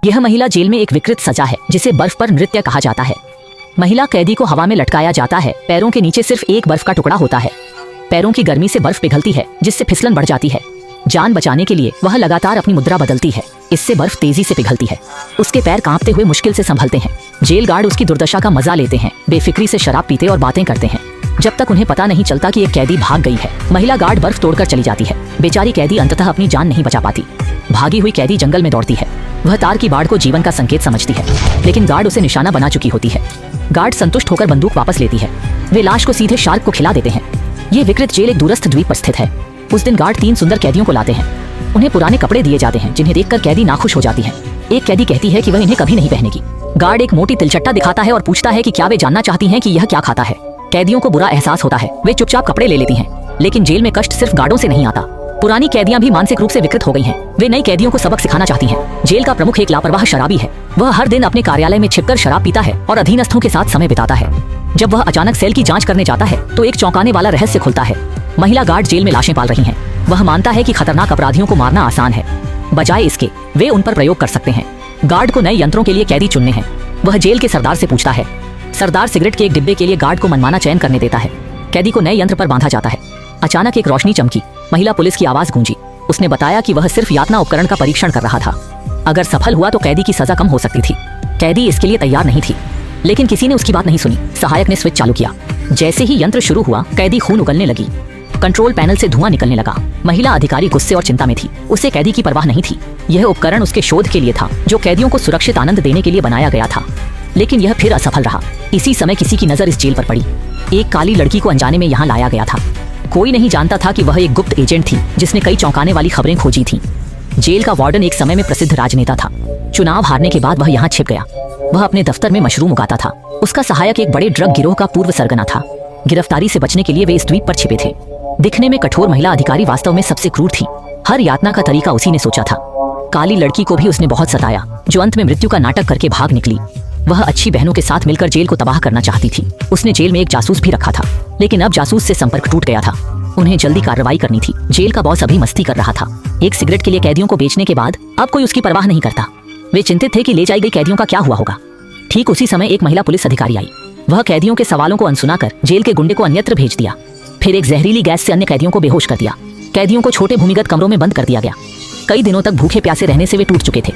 यह महिला जेल में एक विकृत सजा है जिसे बर्फ पर नृत्य कहा जाता है। महिला कैदी को हवा में लटकाया जाता है। पैरों के नीचे सिर्फ एक बर्फ का टुकड़ा होता है। पैरों की गर्मी से बर्फ पिघलती है जिससे फिसलन बढ़ जाती है। जान बचाने के लिए वह लगातार अपनी मुद्रा बदलती है। इससे बर्फ तेजी से पिघलती है। उसके पैर कांपते हुए मुश्किल से संभलते हैं। जेल गार्ड उसकी दुर्दशा का मजा लेते हैं, बेफिक्री से शराब पीते और बातें करते हैं जब तक उन्हें पता नहीं चलता कि एक कैदी भाग गई है। महिला गार्ड बर्फ तोड़कर चली जाती है। बेचारी कैदी अंततः अपनी जान नहीं बचा पाती। भागी हुई कैदी जंगल में दौड़ती है। वह तार की बाड़ को जीवन का संकेत समझती है, लेकिन गार्ड उसे निशाना बना चुकी होती है। गार्ड संतुष्ट होकर बंदूक वापस लेती है। वे लाश को सीधे शार्क को खिला देते हैं। ये विकृत जेल एक दूरस्थ द्वीप पर स्थित है। उस दिन गार्ड 3 सुंदर कैदियों को लाते हैं। उन्हें पुराने कपड़े दिए जाते हैं जिन्हें देखकर कैदी नाखुश हो जाती है। एक कैदी कहती है कि वह इन्हें कभी नहीं पहनेगी। गार्ड एक मोटी तिलचट्टा दिखाता है और पूछता है कि क्या वे जानना चाहती हैं कि यह क्या खाता है। कैदियों को बुरा एहसास होता है। वे चुपचाप कपड़े ले लेती हैं, लेकिन जेल में कष्ट सिर्फ गार्डों से नहीं आता। पुरानी कैदियां भी मानसिक रूप से विकृत हो गई हैं। वे नई कैदियों को सबक सिखाना चाहती हैं। जेल का प्रमुख एक लापरवाह शराबी है। वह हर दिन अपने कार्यालय में छिपकर शराब पीता है और अधीनस्थों के साथ समय बिताता है। जब वह अचानक सेल की जांच करने जाता है तो एक चौंकाने वाला रहस्य खुलता है। महिला गार्ड जेल में लाशें पाल रही हैं। वह मानता है कि खतरनाक अपराधियों को मारना आसान है, बजाय इसके वे उन पर प्रयोग कर सकते हैं। गार्ड को नए यंत्रों के लिए कैदी चुनने हैं। वह जेल के सरदार से पूछता है। सरदार सिगरेट के एक डिब्बे के लिए गार्ड को मनमाना चयन करने देता है। कैदी को नए यंत्र पर बांधा जाता है। अचानक एक रोशनी चमकी। महिला पुलिस की आवाज गूंजी। उसने बताया कि वह सिर्फ यातना उपकरण का परीक्षण कर रहा था। अगर सफल हुआ तो कैदी की सजा कम हो सकती थी। कैदी इसके लिए तैयार नहीं थी, लेकिन किसी ने उसकी बात नहीं सुनी। सहायक ने स्विच चालू किया। जैसे ही यंत्र शुरू हुआ, कैदी खून उगलने लगी। कंट्रोल पैनल से धुआं निकलने लगा। महिला अधिकारी गुस्से और चिंता में थी। उसे कैदी की परवाह नहीं थी। यह उपकरण उसके शोध के लिए था, जो कैदियों को सुरक्षित आनंद देने के लिए बनाया गया था। लेकिन यह फिर असफल रहा। इसी समय किसी की नजर इस जेल पर पड़ी। एक काली लड़की को अनजाने में यहाँ लाया गया था। कोई नहीं जानता था कि वह एक गुप्त एजेंट थी जिसने कई चौंकाने वाली खबरें खोजी थीं। जेल का वार्डन एक समय में प्रसिद्ध राजनेता था। चुनाव हारने के बाद वह यहाँ छिप गया। वह अपने दफ्तर में मशरूम उगाता था। उसका सहायक एक बड़े ड्रग गिरोह का पूर्व सरगना था। गिरफ्तारी से बचने के लिए वे इस द्वीप पर छिपे थे। दिखने में कठोर महिला अधिकारी वास्तव में सबसे क्रूर थी। हर यातना का तरीका उसी ने सोचा था। काली लड़की को भी उसने बहुत सताया, जो अंत में मृत्यु का नाटक करके भाग निकली। वह अच्छी बहनों के साथ मिलकर जेल को तबाह करना चाहती थी। उसने जेल में एक जासूस भी रखा था, लेकिन अब जासूस से संपर्क टूट गया था। उन्हें जल्दी कार्रवाई करनी थी। जेल का बॉस अभी मस्ती कर रहा था। एक सिगरेट के लिए कैदियों को बेचने के बाद अब कोई उसकी परवाह नहीं करता। वे चिंतित थे कि ले जाई गई कैदियों का क्या हुआ होगा। ठीक उसी समय एक महिला पुलिस अधिकारी आई। वह कैदियों के सवालों को अनसुना कर जेल के गुंडे को अन्यत्र भेज दिया। फिर एक जहरीली गैस से अन्य कैदियों को बेहोश कर दिया। कैदियों को छोटे भूमिगत कमरों में बंद कर दिया गया। कई दिनों तक भूखे प्यासे रहने से वे टूट चुके थे।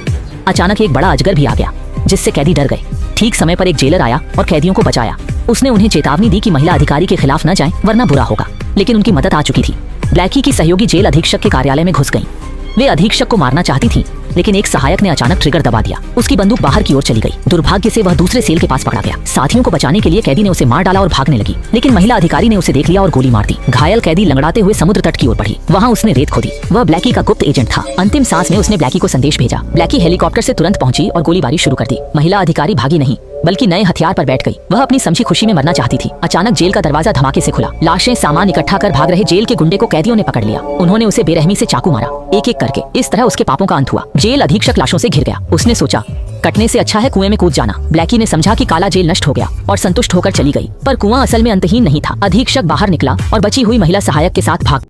अचानक एक बड़ा अजगर भी आ गया, जिससे कैदी डर गए। ठीक समय पर एक जेलर आया और कैदियों को बचाया। उसने उन्हें चेतावनी दी कि महिला अधिकारी के खिलाफ न जाएं, वरना बुरा होगा। लेकिन उनकी मदद आ चुकी थी। ब्लैकी की सहयोगी जेल अधीक्षक के कार्यालय में घुस गईं। वे अधीक्षक को मारना चाहती थीं, लेकिन एक सहायक ने अचानक ट्रिगर दबा दिया। उसकी बंदूक बाहर की ओर चली गई। दुर्भाग्य से वह दूसरे सेल के पास पकड़ा गया। साथियों को बचाने के लिए कैदी ने उसे मार डाला और भागने लगी, लेकिन महिला अधिकारी ने उसे देख लिया और गोली मार दी। घायल कैदी लंगड़ाते हुए समुद्र तट की ओर बढ़ी। वहाँ उसने रेत खोदी। वह ब्लैकी का गुप्त एजेंट था। अंतिम सांस में उसने ब्लैकी को संदेश भेजा। ब्लैकी हेलीकॉप्टर से तुरंत पहुंची और गोलीबारी शुरू कर दी। महिला अधिकारी भागी नहीं, बल्कि नए हथियार पर बैठ गई। वह अपनी समझी खुशी में मरना चाहती थी। अचानक जेल का दरवाजा धमाके से खुला। लाशें सामान इकट्ठा कर भाग रहे जेल के गुंडे को कैदियों ने पकड़ लिया। उन्होंने उसे बेरहमी से चाकू मारा, एक एक करके। इस तरह उसके पापों का अंत हुआ। जेल अधीक्षक लाशों से घिर गया। उसने सोचा, कटने से अच्छा है कुएं में कूद जाना। ब्लैकी ने समझा कि काला जेल नष्ट हो गया और संतुष्ट होकर चली गई। पर कुआं असल में अंतहीन नहीं था। अधीक्षक बाहर निकला और बची हुई महिला सहायक के साथ भाग